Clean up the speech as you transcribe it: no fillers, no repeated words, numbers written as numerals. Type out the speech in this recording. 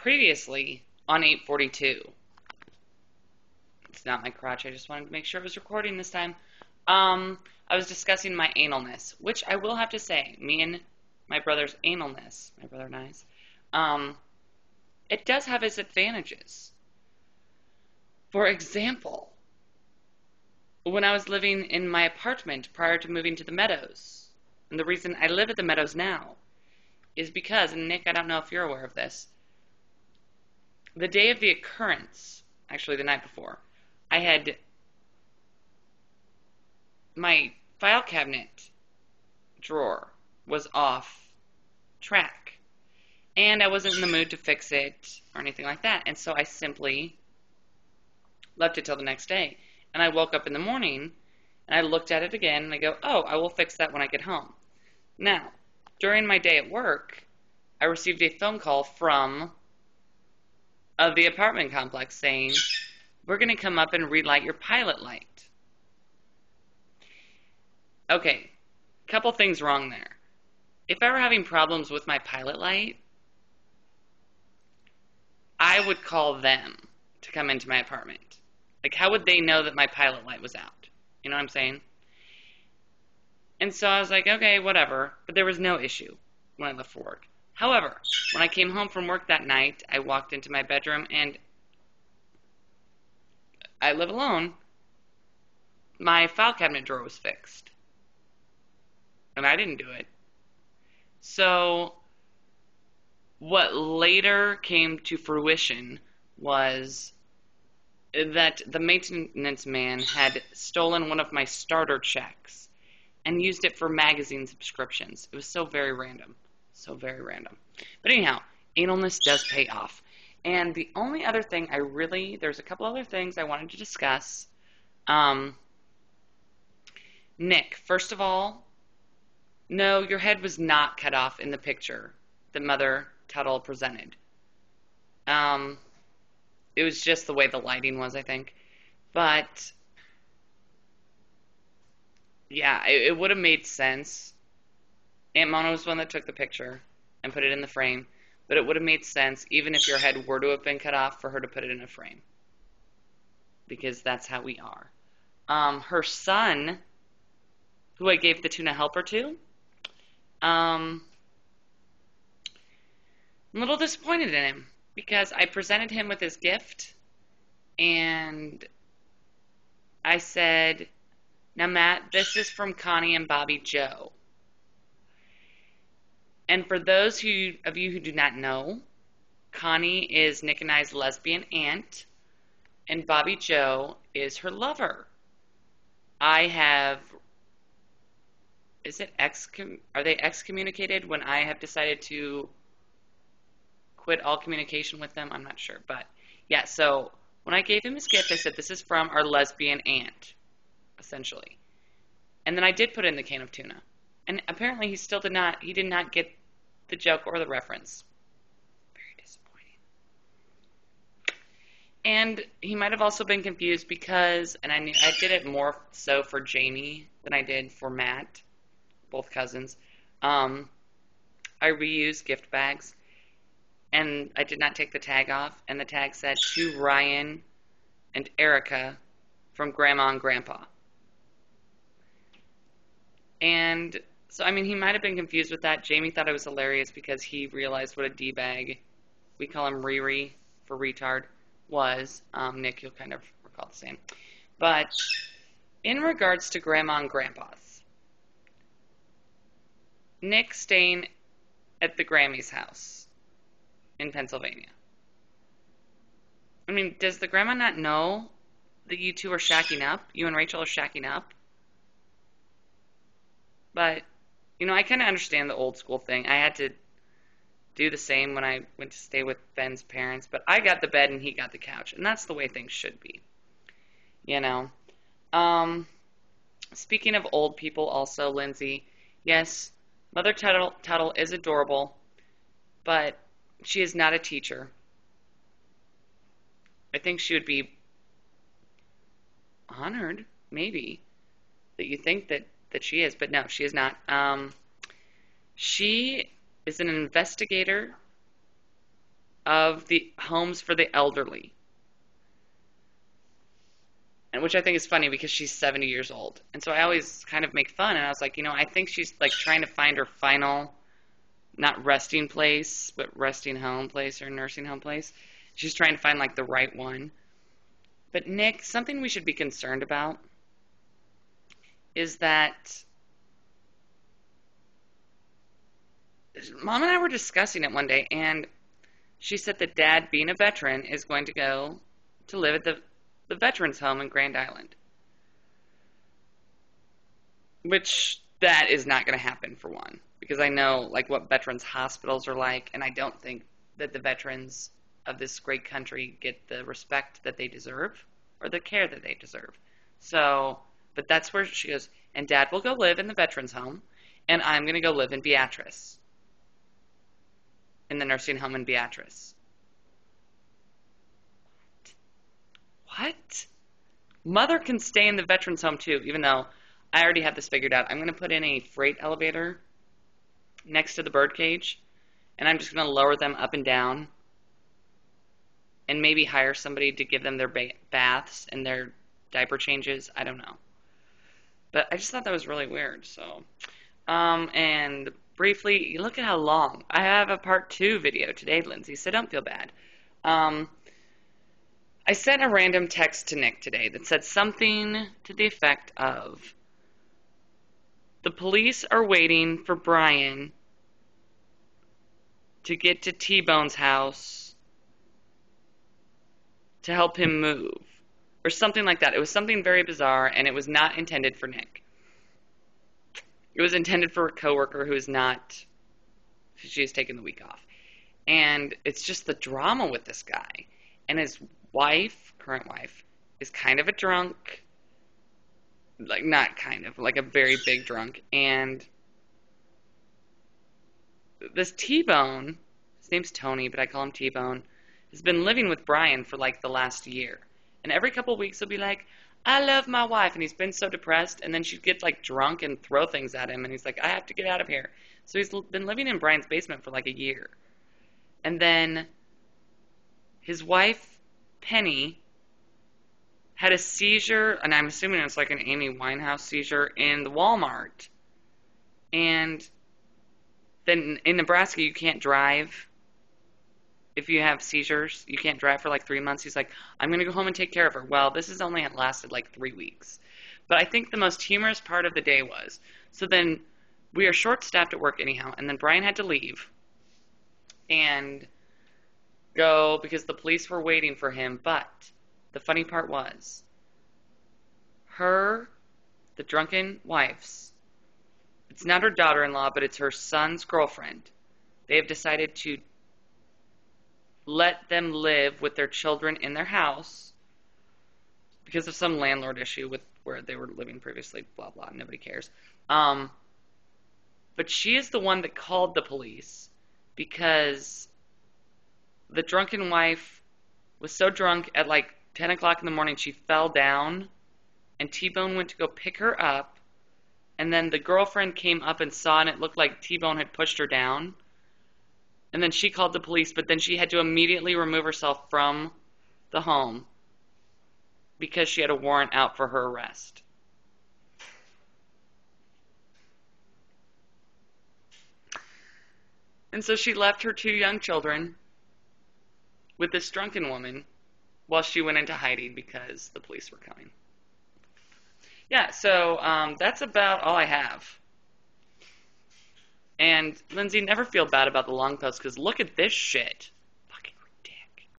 Previously on 842. It's not my crotch. I just wanted to make sure it was recording this time. I was discussing my analness, which I will have to say, me and my brother's analness, my brother and I's, it does have its advantages. For example, when I was living in my apartment prior to moving to the Meadows, and the reason I live at the Meadows now is because, and Nick, I don't know if you're aware of this, the day of the occurrence, actually the night before, I had my file cabinet drawer was off track, and I wasn't in the mood to fix it or anything like that, and so I simply left it till the next day. And I woke up in the morning, and I looked at it again, and I go, oh, I will fix that when I get home. Now, during my day at work, I received a phone call from the apartment complex saying, we're going to come up and relight your pilot light. Okay, couple things wrong there. If I were having problems with my pilot light, I would call them to come into my apartment. Like, how would they know that my pilot light was out? You know what I'm saying? And so I was like, okay, whatever. But there was no issue when I left for work. However, when I came home from work that night, I walked into my bedroom, and I live alone. My file cabinet drawer was fixed. And I didn't do it. So what later came to fruition was that the maintenance man had stolen one of my starter checks and used it for magazine subscriptions. It was so very random. So very random. But anyhow, analness does pay off. And the only other thing there's a couple other things I wanted to discuss. Nick, first of all, no, your head was not cut off in the picture that Mother Tuttle presented. It was just the way the lighting was, I think. But, yeah, it would have made sense. Aunt Mona was the one that took the picture and put it in the frame. But it would have made sense, even if your head were to have been cut off, for her to put it in a frame. Because that's how we are. Her son, who I gave the tuna helper to, I'm a little disappointed in him. Because I presented him with his gift, and I said, now Matt, this is from Connie and Bobby Joe. And for those of you who do not know, Connie is Nick and I's lesbian aunt, and Bobby Joe is her lover. Are they excommunicated when I have decided to quit all communication with them? I'm not sure, but yeah, so when I gave him his gift, I said, this is from our lesbian aunt, essentially. And then I did put in the can of tuna. And apparently he did not get the joke or the reference. Very disappointing. And he might have also been confused because, and I did it more so for Jamie than I did for Matt, both cousins. I reused gift bags. And I did not take the tag off, and the tag said, to Ryan and Erica from Grandma and Grandpa. And so, I mean, he might have been confused with that. Jamie thought it was hilarious because he realized what a D-bag, we call him Riri for retard, was. Nick, you'll kind of recall the same. But in regards to Grandma and Grandpa's, Nick staying at the Grammy's house in Pennsylvania. I mean, does the grandma not know that you two are shacking up? You and Rachel are shacking up? But, you know, I kind of understand the old school thing. I had to do the same when I went to stay with Ben's parents, but I got the bed and he got the couch, and that's the way things should be. You know? Speaking of old people also, Lindsay, yes, Mother Tuttle is adorable, but she is not a teacher. I think she would be honored, maybe, that you think that she is, but no, she is not. She is an investigator of the homes for the elderly. And which I think is funny because she's 70 years old. And so I always kind of make fun, and I was like, I think she's like trying to find her final, not resting place, but resting home place or nursing home place. She's trying to find like the right one. But Nick, something we should be concerned about is that Mom and I were discussing it one day, and she said that Dad, being a veteran, is going to go to live at the veterans home in Grand Island. Which that is not going to happen, for one, because I know like what veterans hospitals are like, and I don't think that the veterans of this great country get the respect that they deserve or the care that they deserve. So, but that's where she goes, and Dad will go live in the veterans home, and I'm going to go live in Beatrice, in the nursing home in Beatrice. What? Mother can stay in the veterans home too, even though I already have this figured out. I'm going to put in a freight elevator next to the birdcage, and I'm just going to lower them up and down, and maybe hire somebody to give them their baths and their diaper changes. I don't know. But I just thought that was really weird. So, and briefly, look at how long. I have a part 2 video today, Lindsay, so don't feel bad. I sent a random text to Nick today that said something to the effect of, the police are waiting for Brian to get to T-Bone's house to help him move, or something like that. It was something very bizarre, and it was not intended for Nick. It was intended for a coworker who is not, she has taken the week off. And it's just the drama with this guy. And his wife, current wife, is kind of a drunk. Like, not kind of, like a very big drunk. And this T-Bone, his name's Tony, but I call him T-Bone, has been living with Brian for like the last year. And every couple of weeks he'll be like, I love my wife, and he's been so depressed, and then she'd get like drunk and throw things at him, and he's like, I have to get out of here. So he's been living in Brian's basement for like a year. And then his wife, Penny, had a seizure, and I'm assuming it's like an Amy Winehouse seizure, in the Walmart. And then in Nebraska, you can't drive. If you have seizures, you can't drive for like 3 months. He's like, I'm going to go home and take care of her. Well, this has only lasted like 3 weeks. But I think the most humorous part of the day was, so then we are short-staffed at work anyhow, and then Brian had to leave and go because the police were waiting for him. But the funny part was, the drunken wife's, it's not her daughter-in-law, but it's her son's girlfriend. They have decided to let them live with their children in their house because of some landlord issue with where they were living previously, blah, blah, nobody cares. But she is the one that called the police because the drunken wife was so drunk at like 10 o'clock in the morning she fell down, and T-Bone went to go pick her up, and then the girlfriend came up and saw, and it looked like T-Bone had pushed her down. And then she called the police, but then she had to immediately remove herself from the home because she had a warrant out for her arrest. And so she left her 2 young children with this drunken woman while she went into hiding because the police were coming. Yeah, so that's about all I have. And, Lindsay, never feel bad about the long post, because look at this shit.